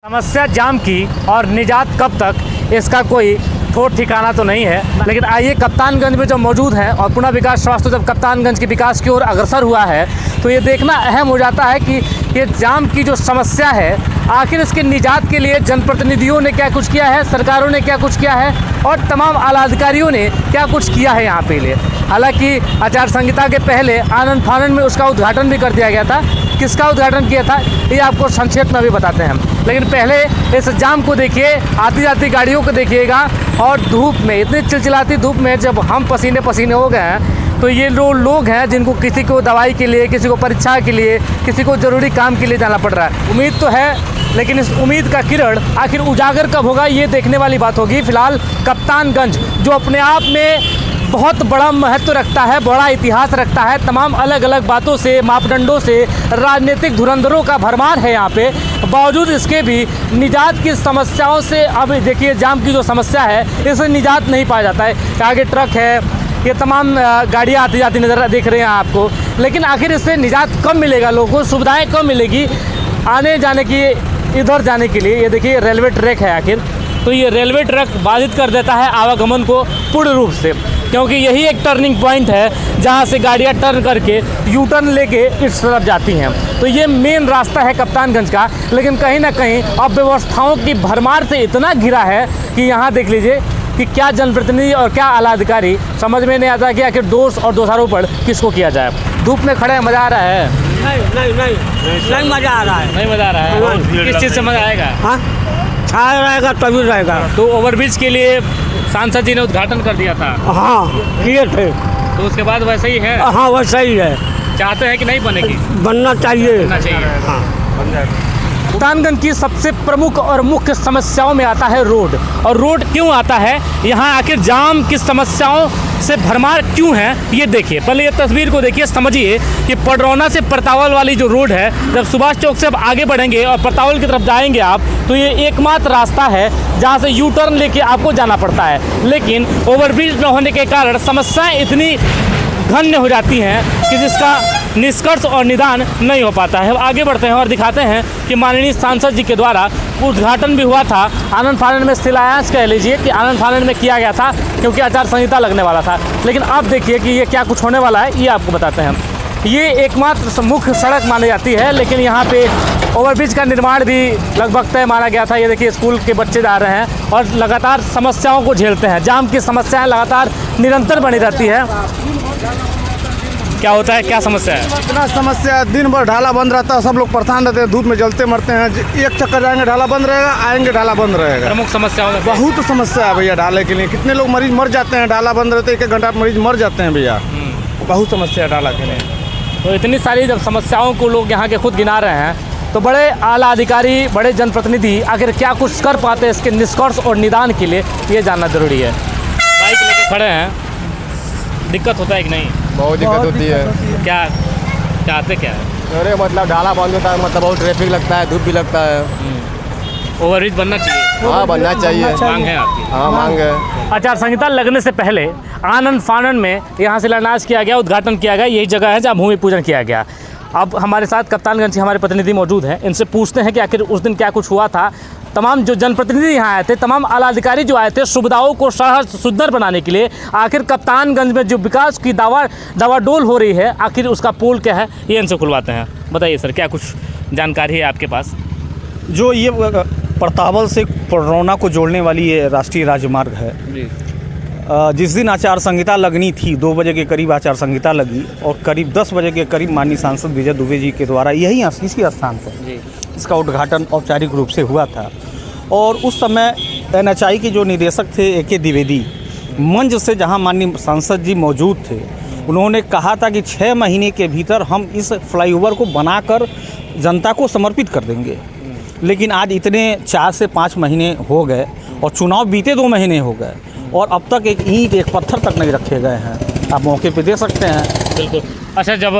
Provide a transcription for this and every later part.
समस्या जाम की और निजात कब तक, इसका कोई ठोस ठिकाना तो नहीं है। लेकिन आइए कप्तानगंज में जो मौजूद है और पुनः विकास ट्रस्ट जब कप्तानगंज के विकास की ओर अग्रसर हुआ है तो ये देखना अहम हो जाता है कि ये जाम की जो समस्या है आखिर इसके निजात के लिए जनप्रतिनिधियों ने क्या कुछ किया है, सरकारों ने क्या कुछ किया है और तमाम आला अधिकारियों ने क्या कुछ किया है यहाँ पे लिए। हालांकि आचार संहिता के पहले आनन फानन में उसका उद्घाटन भी कर दिया गया था। किसका उद्घाटन किया था ये आपको संक्षेप में भी बताते हैं हम। लेकिन पहले इस जाम को देखिए, आती जाती गाड़ियों को देखिएगा और धूप में, इतनी चिलचिलाती धूप में जब हम पसीने पसीने हो गए हैं तो ये लोग हैं जिनको किसी को दवाई के लिए, किसी को परीक्षा के लिए, किसी को ज़रूरी काम के लिए जाना पड़ रहा है। उम्मीद तो है लेकिन इस उम्मीद का किरण आखिर उजागर कब होगा ये देखने वाली बात होगी। फिलहाल कप्तानगंज जो अपने आप में बहुत बड़ा महत्व रखता है, बड़ा इतिहास रखता है, तमाम अलग अलग बातों से, मापदंडों से, राजनीतिक धुरंधरों का भरमार है यहाँ पे, बावजूद इसके भी निजात की समस्याओं से, अब देखिए जाम की जो समस्या है इससे निजात नहीं पाया जाता है। आगे ट्रक है, ये तमाम गाड़ियाँ आती जाती नज़र देख रहे हैं आपको, लेकिन आखिर इससे निजात कब मिलेगा, लोगों को सुविधाएँ कब मिलेगी आने जाने की, इधर जाने के लिए। ये देखिए रेलवे ट्रैक है आखिर, तो ये रेलवे ट्रैक बाधित कर देता है आवागमन को पूर्ण रूप से, क्योंकि यही एक टर्निंग पॉइंट है जहां से गाड़ियां टर्न करके यू टर्न लेके इस तरफ जाती हैं। तो ये मेन रास्ता है कप्तानगंज का, लेकिन कहीं ना कहीं अब व्यवस्थाओं की भरमार से इतना घिरा है कि यहाँ देख लीजिए कि क्या जनप्रतिनिधि और क्या आला अधिकारी समझ में नहीं आता कि आखिर दोष और दोषारोपण किसको किया जाए। धूप में खड़े मज़ा आ रहा है? नहीं मजा आ रहा है। नहीं मज़ा आ रहा है? किस चीज़ से मज़ा आएगा? हाँ, छाया रहेगा तभी रहेगा। तो ओवरब्रिज के लिए सांसद जी ने उद्घाटन कर दिया था। हाँ किए थे। तो उसके बाद वैसे ही है? हाँ वैसा ही है। चाहते हैं कि नहीं बनेगी? बनना चाहिए। बनना चाहिए। हाँ बन जाएगा। कप्तानगंज की सबसे प्रमुख और मुख्य समस्याओं में आता है रोड। और रोड क्यों आता है, यहाँ आखिर जाम की समस्याओं से भरमार क्यों है ये देखिए। पहले ये तस्वीर को देखिए, समझिए कि पडरौना से परतावल वाली जो रोड है, जब सुभाष चौक से अब आगे बढ़ेंगे और परतावल की तरफ जाएंगे आप तो ये एकमात्र रास्ता है जहाँ से यू टर्न लेके आपको जाना पड़ता है। लेकिन ओवरब्रिज न होने के कारण समस्याएँ इतनी घन्य हो जाती हैं कि जिसका निष्कर्ष और निदान नहीं हो पाता है। आगे बढ़ते हैं और दिखाते हैं कि माननीय सांसद जी के द्वारा उद्घाटन भी हुआ था। आनन फानन में शिलान्यास कह लीजिए कि आनन फानन में किया गया था क्योंकि आचार संहिता लगने वाला था। लेकिन अब देखिए कि ये क्या कुछ होने वाला है, ये आपको बताते हैं। ये एकमात्र मुख्य सड़क मानी जाती है, लेकिन यहाँ पे ओवरब्रिज का निर्माण भी लगभग तय माना गया था। ये देखिए स्कूल के बच्चे जा रहे हैं और लगातार समस्याओं को झेलते हैं। जाम की समस्याएँ लगातार निरंतर बनी रहती है। क्या होता है, क्या समस्या है? इतना समस्या है, दिन भर ढाला बंद रहता है, सब लोग परेशान रहते हैं, धूप में जलते मरते हैं। एक चक्कर जाएंगे ढाला बंद रहेगा, आएंगे ढाला बंद रहेगा। प्रमुख समस्याओं में बहुत समस्या है भैया ढाले के लिए। कितने लोग मरीज मर जाते हैं, ढाला बंद रहते हैं, 1 घंटा मरीज मर जाते हैं भैया। बहुत समस्या है ढाला के लिए। तो इतनी सारी जब समस्याओं को लोग यहाँ के खुद गिना रहे हैं तो बड़े आला अधिकारी, बड़े जनप्रतिनिधि आखिर क्या कुछ कर पाते हैं इसके निष्कर्ष और निदान के लिए, ये जानना जरूरी है। बाइक लेके खड़े हैं, दिक्कत होता है कि नहीं? बहुत दिक्कत होती है। क्या चाहते क्या है? अरे मतलब ढाला बंद होता है, मतलब बहुत ट्रैफिक लगता है, धूप भी लगता है। ओवरब्रिज बनना चाहिए। हाँ बनना चाहिए। मांग है आपकी? हाँ मांग है। आचार संहिता लगने से पहले आनन फानन में यहाँ शिलान्यास किया गया, उद्घाटन किया गया। यही जगह है जहाँ भूमि पूजन किया गया। अब हमारे साथ कप्तानगंज से हमारे प्रतिनिधि मौजूद हैं, इनसे पूछते हैं कि आखिर उस दिन क्या कुछ हुआ था। तमाम जो जनप्रतिनिधि यहाँ आए थे, तमाम आला अधिकारी जो आए थे सुविधाओं को सहज सुंदर बनाने के लिए, आखिर कप्तानगंज में जो विकास की दावाडोल हो रही है, आखिर उसका पोल क्या है, ये इनसे खुलवाते हैं। बताइए सर, क्या कुछ जानकारी है आपके पास? जो ये परतावल से पडरौना को जोड़ने वाली ये राष्ट्रीय राजमार्ग है जी। जिस दिन आचार संहिता लगनी थी, 2 बजे के करीब आचार संहिता लगी और करीब 10 बजे के करीब माननीय सांसद विजय दुबे जी के द्वारा यही इसी स्थान पर जी इसका उद्घाटन औपचारिक रूप से हुआ था। और उस समय NHAI के जो निदेशक थे AK द्विवेदी, मंच से जहां माननीय सांसद जी मौजूद थे, उन्होंने कहा था कि 6 महीने के भीतर हम इस फ्लाईओवर को बनाकर जनता को समर्पित कर देंगे। लेकिन आज इतने 4 से 5 महीने हो गए और चुनाव बीते 2 महीने हो गए और अब तक एक ईंट, एक पत्थर तक नहीं रखे गए हैं। आप मौके पे दे सकते हैं। बिल्कुल। अच्छा, जब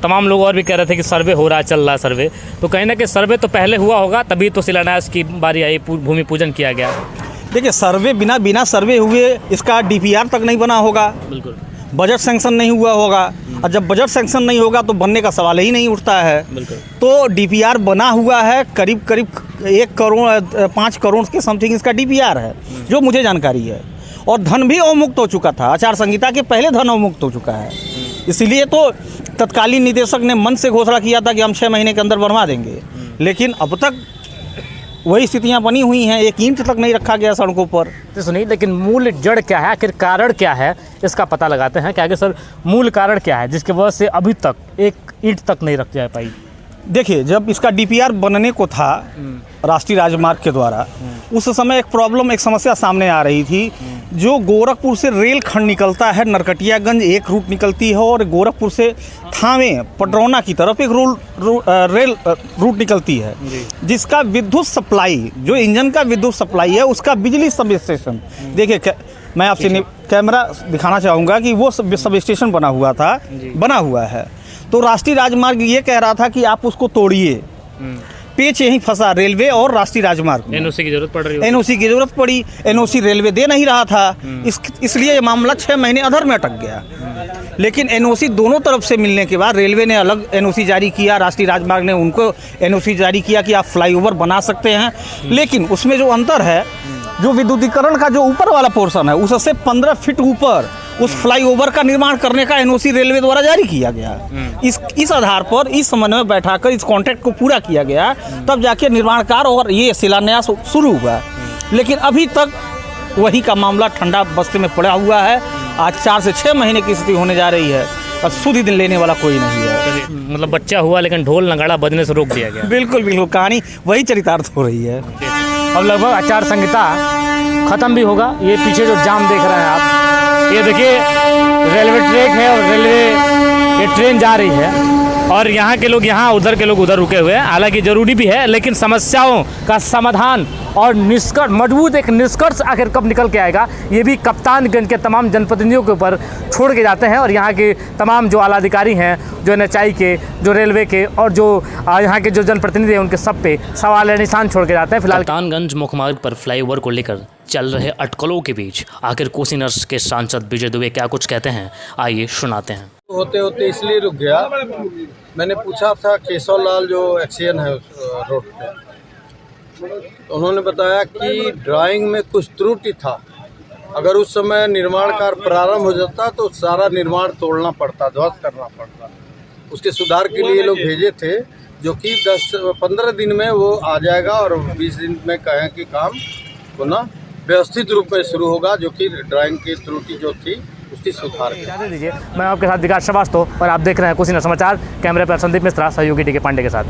तमाम लोग और भी कह रहे थे कि सर्वे हो रहा है, चल रहा है सर्वे, तो कहीं ना कहीं सर्वे तो पहले हुआ होगा, तभी तो शिलान्यास की बारी आई, भूमि पूजन किया गया। देखिए सर्वे बिना सर्वे हुए इसका DPR तक नहीं बना होगा। बिल्कुल। बजट सैंक्शन नहीं हुआ होगा, और जब बजट सैंक्शन नहीं होगा तो बनने का सवाल ही नहीं उठता है। तो डीपीआर बना हुआ है, करीब करीब 5 करोड़ के समथिंग इसका डीपीआर है, जो मुझे जानकारी है। और धन भी अवमुक्त हो चुका था, आचार संहिता के पहले धन अवमुक्त हो चुका है। इसीलिए तो तत्कालीन निदेशक ने मन से घोषणा किया था कि हम 6 महीने के अंदर बनवा देंगे, लेकिन अब तक वही स्थितियां बनी हुई हैं, एक ईंट तक नहीं रखा गया सड़कों पर। तो सुनिए, लेकिन मूल जड़ क्या है, आखिर कारण क्या है, इसका पता लगाते हैं कि आगे सर मूल कारण क्या है जिसकी वजह से अभी तक एक ईंट तक नहीं रख जा पाई। देखिए, जब इसका डीपीआर बनने को था राष्ट्रीय राजमार्ग के द्वारा, उस समय एक समस्या सामने आ रही थी। जो गोरखपुर से रेल खंड निकलता है, नरकटियागंज एक रूट निकलती है, और गोरखपुर से थावे पटरौना की तरफ एक रेल रूट निकलती है, जिसका विद्युत सप्लाई, जो इंजन का विद्युत सप्लाई है, उसका बिजली सब स्टेशन। देखिए, मैं आपसे कैमरा दिखाना चाहूँगा कि वो सब स्टेशन बना हुआ है। तो राष्ट्रीय राजमार्ग ये कह रहा था कि आप उसको तोड़िए, पेच यहीं फंसा रेलवे और राष्ट्रीय राजमार्ग में। एनओसी की जरूरत पड़ रही है। एनओसी की जरूरत पड़ी, एनओसी रेलवे दे नहीं रहा था, इसलिए ये मामला 6 महीने अधर में अटक गया। लेकिन एनओसी दोनों तरफ से मिलने के बाद रेलवे ने अलग एनओसी जारी किया, राष्ट्रीय राजमार्ग ने उनको एनओसी जारी किया कि आप फ्लाईओवर बना सकते हैं। लेकिन उसमें जो अंतर है, जो विद्युतीकरण का जो ऊपर वाला पोर्शन है, उससे 15 फीट ऊपर उस फ्लाईओवर का निर्माण करने का एनओसी रेलवे द्वारा जारी किया गया। इस आधार पर इस समन्वय बैठाकर इस कॉन्ट्रैक्ट को पूरा किया गया, तब जाके निर्माण कार्य और ये शिलान्यास शुरू हुआ। लेकिन अभी तक वही का मामला ठंडा बस्ते में पड़ा हुआ है। आज 4 से 6 महीने की स्थिति होने जा रही है और सुध दिन लेने वाला कोई नहीं है। मतलब बच्चा हुआ लेकिन ढोल नगाड़ा बजने से रोक दिया गया। बिल्कुल बिल्कुल, कहानी वही चरितार्थ हो रही है। अब लगभग आचार संहिता खत्म भी होगा। ये पीछे जो जाम देख रहे हैं आप, ये देखिए रेलवे ट्रैक है और रेलवे ये ट्रेन जा रही है, और यहाँ के लोग यहाँ, उधर के लोग उधर रुके हुए हैं। हालांकि जरूरी भी है, लेकिन समस्याओं का समाधान और निष्कर्ष, मजबूत एक निष्कर्ष आखिर कब निकल के आएगा, ये भी कप्तानगंज के तमाम जनप्रतिनिधियों के ऊपर छोड़ के जाते हैं। और यहाँ के तमाम जो आला अधिकारी हैं, जो एनएचआई के, जो रेलवे के, और जो यहाँ के जो जनप्रतिनिधि हैं, उनके सब पे सवाल निशान छोड़ के जाते हैं। फिलहाल कप्तानगंज मुख्य मार्ग पर फ्लाईओवर को लेकर चल रहे अटकलों के बीच आखिर कोसी नर्स के सांसद विजय दुबे क्या कुछ कहते हैं, आइए सुनाते हैं। होते होते इसलिए रुक गया, मैंने पूछा था केशव लाल जो एक्सीएन है उस रोड पे, तो उन्होंने बताया कि ड्राइंग में कुछ त्रुटि था। अगर उस समय निर्माण कार्य प्रारंभ हो जाता तो सारा निर्माण तोड़ना पड़ता, ध्वस्त करना पड़ता। उसके सुधार के लिए लोग भेजे थे, जो कि 10-15 दिन में वो आ जाएगा, और 20 दिन में कहें कि काम पुनः व्यवस्थित रूप में शुरू होगा, जो कि ड्राइंग की त्रुटि जो थी उसकी सुधार। इजाज़त दीजिए, मैं आपके साथ विकास श्रीवास्तव और आप देख रहे हैं कोसी नर्स समाचार। कैमरे पर संदीप मिश्रा, सहयोगी डी के पांडे के साथ।